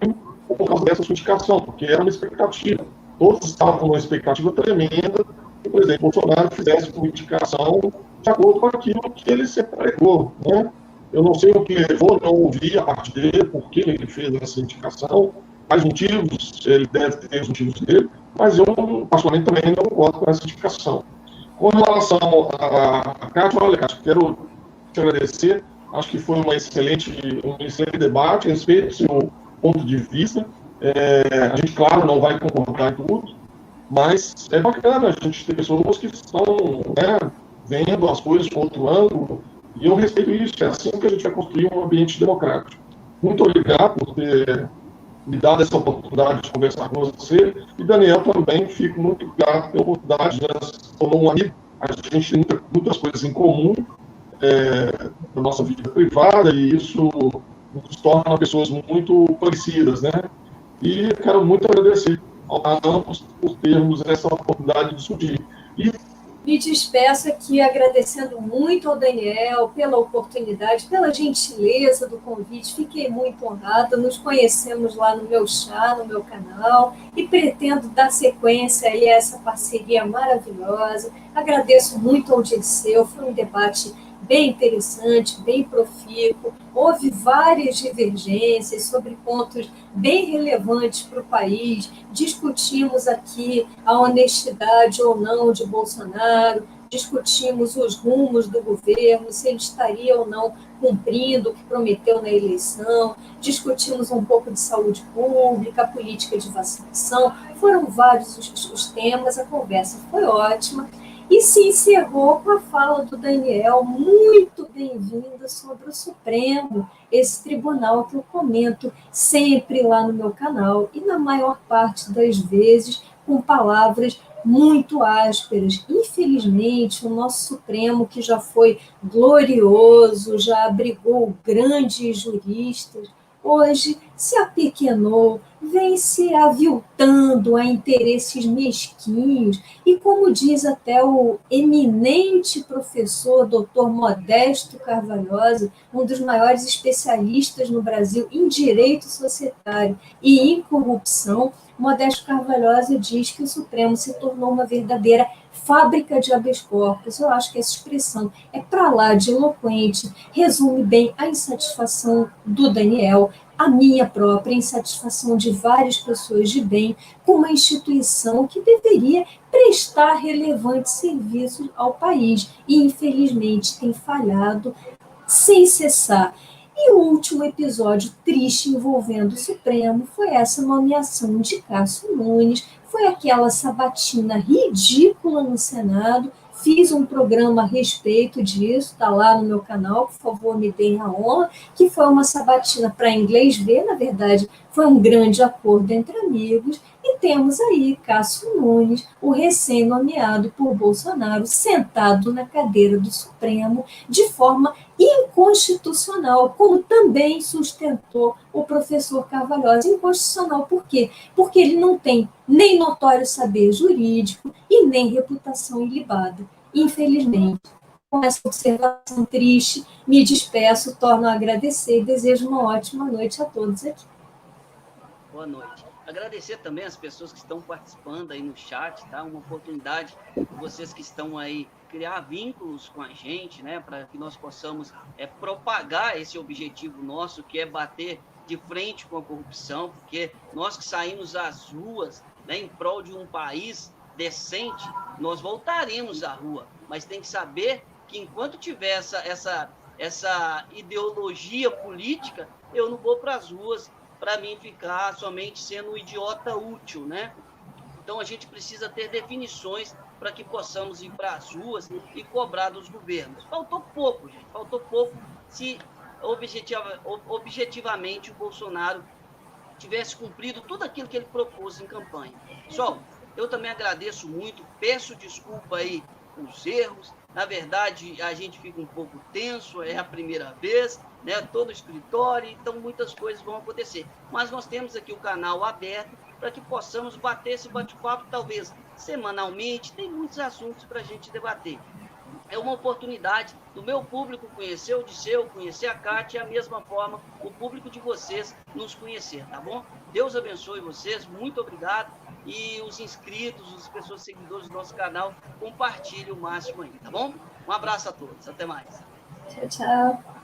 por causa dessa sua indicação, porque era uma expectativa. Todos estavam numa expectativa tremenda que o presidente Bolsonaro fizesse uma indicação de acordo com aquilo que ele sempre pregou, né? Eu não sei o que levou, não ouvi a parte dele, por que ele fez essa indicação, quais motivos, ele deve ter os motivos dele, mas eu, particularmente, também não concordo com essa indicação. Com relação a Cátia, olha, Cátia, quero te agradecer, acho que foi um excelente debate, respeito o seu ponto de vista. A gente, claro, não vai concordar em tudo, mas é bacana a gente ter pessoas que estão, né, vendo as coisas com outro ângulo, e eu respeito isso, é assim que a gente vai construir um ambiente democrático. Muito obrigado por ter me dado essa oportunidade de conversar com você, e Daniel também, fico muito grato pela oportunidade, né, se tornou um amigo, a gente tem muitas coisas em comum, na nossa vida privada, e isso nos torna pessoas muito parecidas, né? E quero muito agradecer a ambos por termos essa oportunidade de discutir. Me despeço aqui agradecendo muito ao Daniel pela oportunidade, pela gentileza do convite. Fiquei muito honrada. Nos conhecemos lá no meu chá, no meu canal, e pretendo dar sequência aí a essa parceria maravilhosa. Agradeço muito ao Dirceu, foi um debate bem interessante, bem profícuo. Houve várias divergências sobre pontos bem relevantes para o país. Discutimos aqui a honestidade ou não de Bolsonaro, discutimos os rumos do governo, se ele estaria ou não cumprindo o que prometeu na eleição, discutimos um pouco de saúde pública, política de vacinação. Foram vários os temas, a conversa foi ótima. E se encerrou com a fala do Daniel, muito bem-vinda, sobre o Supremo, esse tribunal que eu comento sempre lá no meu canal, e na maior parte das vezes com palavras muito ásperas. Infelizmente, o nosso Supremo, que já foi glorioso, já abrigou grandes juristas, hoje se apequenou, vem se aviltando a interesses mesquinhos, e como diz até o eminente professor Dr. Modesto Carvalhosa, um dos maiores especialistas no Brasil em direito societário e em corrupção, Modesto Carvalhosa diz que o Supremo se tornou uma verdadeira fábrica de habeas corpus. Eu acho que essa expressão é para lá de eloquente, resume bem a insatisfação do Daniel, a minha própria insatisfação de várias pessoas de bem com uma instituição que deveria prestar relevantes serviços ao país e, infelizmente, tem falhado sem cessar. E o último episódio triste envolvendo o Supremo foi essa nomeação de Cássio Nunes, foi aquela sabatina ridícula no Senado. Fiz um programa a respeito disso, está lá no meu canal, por favor, me deem a honra, que foi uma sabatina para inglês ver, na verdade, foi um grande acordo entre amigos, e temos aí Cássio Nunes, o recém-nomeado por Bolsonaro, sentado na cadeira do Supremo de forma inconstitucional, como também sustentou o professor Carvalhosa. Inconstitucional por quê? Porque ele não tem nem notório saber jurídico e nem reputação ilibada. Infelizmente, com essa observação triste, me despeço, torno a agradecer e desejo uma ótima noite a todos aqui. Boa noite. Agradecer também as pessoas que estão participando aí no chat, tá? Uma oportunidade para vocês que estão aí criar vínculos com a gente, né? Para que nós possamos propagar esse objetivo nosso, que é bater de frente com a corrupção, porque nós que saímos às ruas, né, em prol de um país decente, nós voltaremos à rua, mas tem que saber que enquanto tiver essa ideologia política, eu não vou para as ruas para mim ficar somente sendo um idiota útil, né? Então a gente precisa ter definições para que possamos ir para as ruas e cobrar dos governos. Faltou pouco, gente, faltou pouco se objetivamente o Bolsonaro tivesse cumprido tudo aquilo que ele propôs em campanha. Pessoal, eu também agradeço muito, peço desculpa aí os erros, Na verdade, a gente fica um pouco tenso, é a primeira vez, né? Todo escritório, então muitas coisas vão acontecer. Mas nós temos aqui o canal aberto para que possamos bater esse bate-papo, talvez semanalmente, tem muitos assuntos para a gente debater. É uma oportunidade do meu público conhecer o Disseu, conhecer a Kátia, e a mesma forma o público de vocês nos conhecer, tá bom? Deus abençoe vocês, muito obrigado. E os inscritos, as pessoas seguidores do nosso canal, compartilhem o máximo aí, tá bom? Um abraço a todos, até mais. Tchau, tchau.